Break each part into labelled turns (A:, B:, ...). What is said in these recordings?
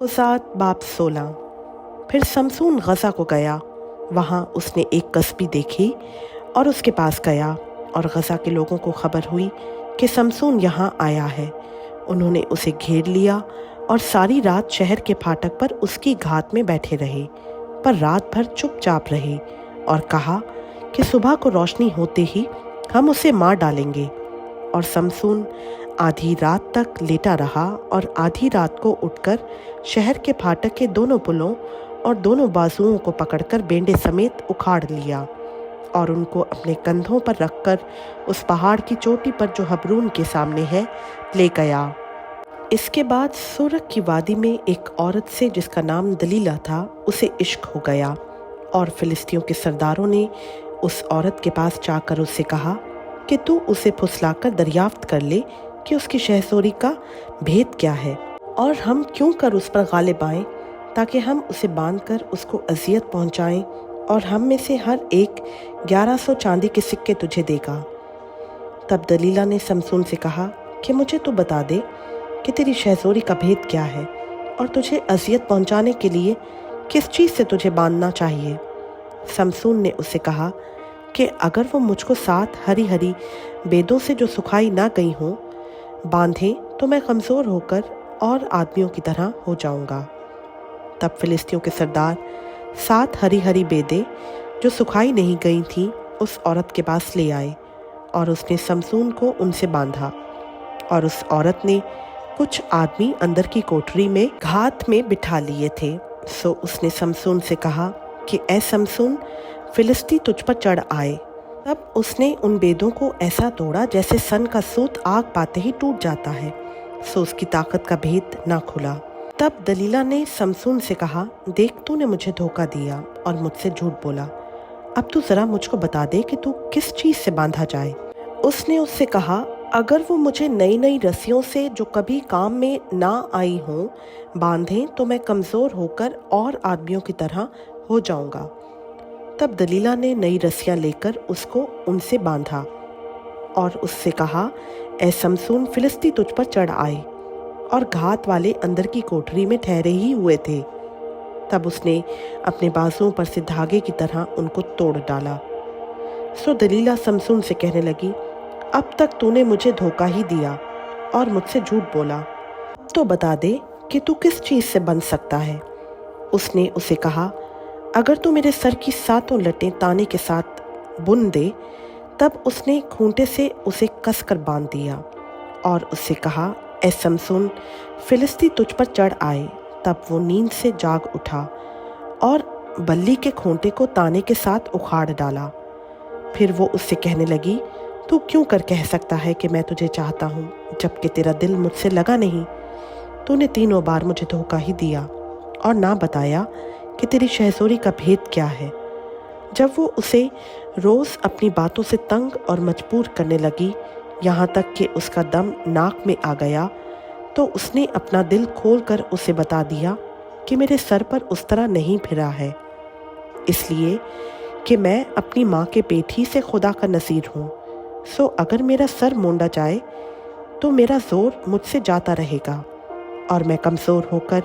A: ग़ुज़ात बाब 16। फिर शमसून गज़ा को गया। वहाँ उसने एक कसबी देखी और उसके पास गया, और गज़ा के लोगों को खबर हुई कि शमसून यहाँ आया है। उन्होंने उसे घेर लिया और सारी रात शहर के फाटक पर उसकी घात में बैठे रहे, पर रात भर चुपचाप रहे और कहा कि सुबह को रोशनी होते ही हम उसे मार डालेंगे। और शमसून आधी रात तक लेटा रहा और आधी रात को उठकर शहर के फाटक के दोनों पुलों और दोनों बाजुओं को पकड़कर बेंडे समेत उखाड़ लिया और उनको अपने कंधों पर रखकर उस पहाड़ की चोटी पर जो हबरून के सामने है ले गया। इसके बाद सुरख की वादी में एक औरत से जिसका नाम दलीला था उसे इश्क हो गया, और फिलिस्तियों के सरदारों ने उस औरत के पास जाकर उससे कहा कि तू उसे फुसलाकर दरियाफ्त कर ले कि उसकी शहसोरी का भेद क्या है, और हम क्यों कर उस पर गालिब आएं, ताकि हम उसे बांधकर उसको अजियत पहुंचाएं, और हम में से हर एक 1100 चांदी के सिक्के तुझे देगा। तब दलीला ने शमसून से कहा कि मुझे तो बता दे कि तेरी शहसोरी का भेद क्या है, और तुझे अजियत पहुंचाने के लिए किस चीज़ से तुझे बांधना चाहिए। शमसून ने उससे कहा कि अगर वो मुझको 7 हरी हरी बेदों से जो सुखाई ना गई हों बांधे तो मैं कमज़ोर होकर और आदमियों की तरह हो जाऊंगा। तब फिलिस्तियों के सरदार 7 हरी हरी बेदें जो सुखाई नहीं गई थीं उस औरत के पास ले आए, और उसने शमसून को उनसे बांधा। और उस औरत ने कुछ आदमी अंदर की कोठरी में घात में बिठा लिए थे। सो उसने शमसून से कहा कि ऐ शमसून, फिलिस्ती तुझ पर चढ़ आए। तब उसने उन बेदों को ऐसा तोड़ा जैसे सन का सूत आग पाते ही टूट जाता है। सो उसकी ताकत का भेद ना खुला। तब दलीला ने शमसून से कहा, देख तूने मुझे धोखा दिया और मुझसे झूठ बोला। अब तू ज़रा मुझको बता दे कि तू किस चीज़ से बांधा जाए। उसने उससे कहा, अगर वो मुझे नई नई रस्सियों से जो कभी काम में ना आई हों बांधें तो मैं कमज़ोर होकर और आदमियों की तरह हो जाऊंगा। तब दलीला ने नई रस्सियां लेकर उसको उनसे बांधा और उससे कहा, ऐ शमसून, फिलिस्ती तुझ पर चढ़ आए। और घात वाले अंदर की कोठरी में ठहरे ही हुए थे। तब उसने अपने बाजुओं पर से धागे की तरह उनको तोड़ डाला। सो दलीला शमसून से कहने लगी, अब तक तूने मुझे धोखा ही दिया और मुझसे झूठ बोला। तो बता दे कि तू किस चीज़ से बंध सकता है। उसने उसे कहा, अगर तू मेरे सर की 7 लटें ताने के साथ बुन दे। तब उसने खूंटे से उसे कसकर बांध दिया और उससे कहा, ऐ शमसून, फिलिस्ती तुझ पर चढ़ आए। तब वो नींद से जाग उठा और बल्ली के खूंटे को ताने के साथ उखाड़ डाला। फिर वो उससे कहने लगी, तू क्यों कर कह सकता है कि मैं तुझे चाहता हूँ, जबकि तेरा दिल मुझसे लगा नहीं। तूने 3 बार मुझे धोखा ही दिया और ना बताया कि तेरी शहसोरी का भेद क्या है। जब वो उसे रोज़ अपनी बातों से तंग और मजबूर करने लगी, यहाँ तक कि उसका दम नाक में आ गया, तो उसने अपना दिल खोलकर उसे बता दिया कि मेरे सर पर उस तरह नहीं फिरा है, इसलिए कि मैं अपनी माँ के पेट ही से खुदा का नसीर हूँ। सो अगर मेरा सर मोंडा जाए तो मेरा जोर मुझसे जाता रहेगा और मैं कमज़ोर होकर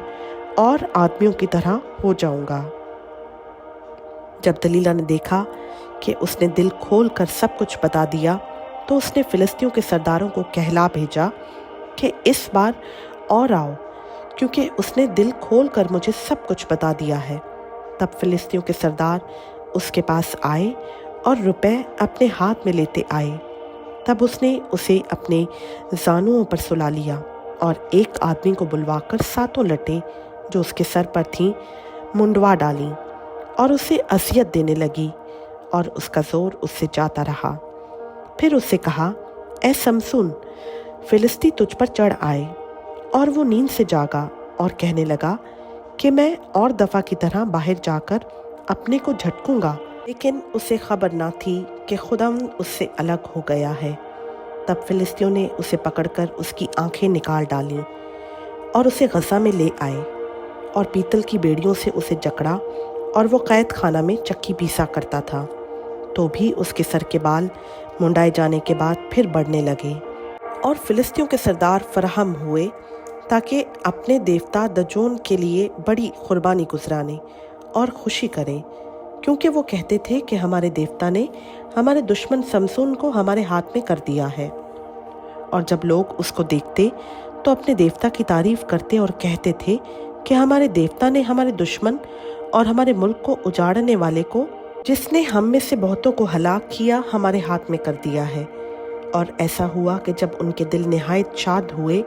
A: और आदमियों की तरह हो जाऊंगा। जब दलीला ने देखा कि उसने दिल खोल कर सब कुछ बता दिया, तो उसने फिलिस्तियों के सरदारों को कहला भेजा कि इस बार और आओ, क्योंकि उसने दिल खोल कर मुझे सब कुछ बता दिया है। तब फिलिस्तियों के सरदार उसके पास आए और रुपए अपने हाथ में लेते आए। तब उसने उसे अपने जानुओं पर सुला लिया और एक आदमी को बुलवाकर 7 लटें जो उसके सर पर थीं मुंडवा डाली और उसे असियत देने लगी, और उसका जोर उससे जाता रहा। फिर उससे कहा, ऐ शमसून, फिलिस्ती तुझ पर चढ़ आए। और वो नींद से जागा और कहने लगा कि मैं और दफ़ा की तरह बाहर जाकर अपने को झटकूंगा, लेकिन उसे खबर ना थी कि खुदावंद उससे अलग हो गया है। तब फिलिस्तियों ने उसे पकड़कर उसकी आंखें निकाल डालीं और उसे गज़ा में ले आए और पीतल की बेड़ियों से उसे जकड़ा, और वो कैद खाना में चक्की पीसा करता था। तो भी उसके सर के बाल मुंडाए जाने के बाद फिर बढ़ने लगे। और फिलिस्तियों के सरदार फराहम हुए ताकि अपने देवता दजोन के लिए बड़ी कुर्बानी गुजराने और खुशी करें, क्योंकि वो कहते थे कि हमारे देवता ने हमारे दुश्मन समसून को हमारे हाथ में कर दिया है। और जब लोग उसको देखते तो अपने देवता की तारीफ करते और कहते थे कि हमारे देवता ने हमारे दुश्मन और हमारे मुल्क को उजाड़ने वाले को, जिसने हम में से बहुतों को हलाक किया, हमारे हाथ में कर दिया है। और ऐसा हुआ कि जब उनके दिल निहायत शाद हुए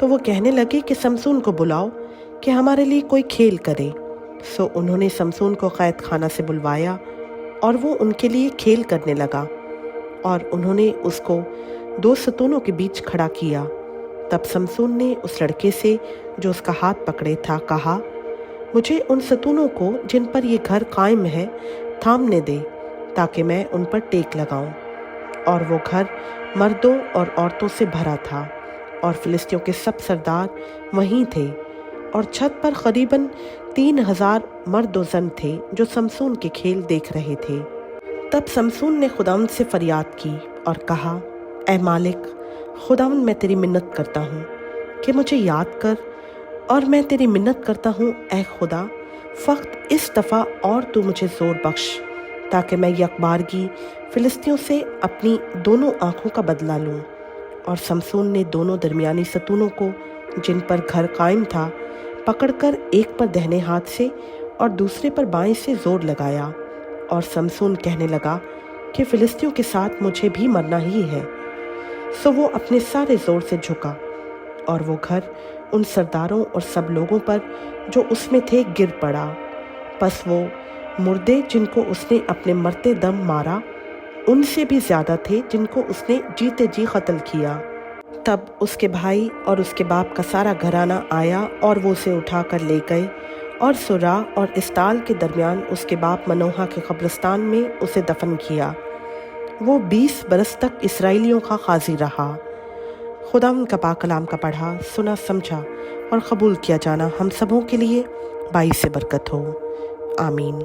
A: तो वो कहने लगे कि समसून को बुलाओ कि हमारे लिए कोई खेल करे। सो उन्होंने समसून को कैद खाना से बुलवाया और वो उनके लिए खेल करने लगा, और उन्होंने उसको 2 सतूनों के बीच खड़ा किया। तब समसून ने उस लड़के से जो उसका हाथ पकड़े था कहा, मुझे उन सतूनों को जिन पर ये घर कायम है थामने दे, ताकि मैं उन पर टेक लगाऊं। और वो घर मर्दों और औरतों से भरा था, और फिलिस्तियों के सब सरदार वहीं थे, और छत पर करीबन 3000 मर्द व जन थे जो समसून के खेल देख रहे थे। तब समसून ने खुदावंद से फरियाद की और कहा, ऐ मालिक खुदावंद, मैं तेरी मिन्नत करता हूँ कि मुझे याद कर, और मैं तेरी मिन्नत करता हूँ ऐ खुदा, फ़क्त इस दफ़ा और तू मुझे ज़ोर बख्श, ताकि मैं यकबारगी फिलिस्तियों से अपनी दोनों आँखों का बदला लूँ। और समसून ने दोनों दरमियानी सतूनों को जिन पर घर कायम था पकड़कर एक पर दाहिने हाथ से और दूसरे पर बाएं से जोर लगाया, और समसून कहने लगा कि फिलिस्तियों के साथ मुझे भी मरना ही है। सो वो अपने सारे जोर से झुका, और वो घर उन सरदारों और सब लोगों पर जो उसमें थे गिर पड़ा। बस वो मुर्दे जिनको उसने अपने मरते दम मारा उनसे भी ज़्यादा थे जिनको उसने जीते जी कत्ल किया। तब उसके भाई और उसके बाप का सारा घराना आया और वो उसे उठा कर ले गए, और सुरा और इस्ताल के दरमियान उसके बाप मनोहा के कब्रिस्तान में उसे दफन किया। वो 20 बरस तक इसराइलियों का काजी रहा। खुदावंद का पाक कलाम का पढ़ा, सुना, समझा और कबूल किया जाना हम सबों के लिए बाइस से बरकत हो। आमीन।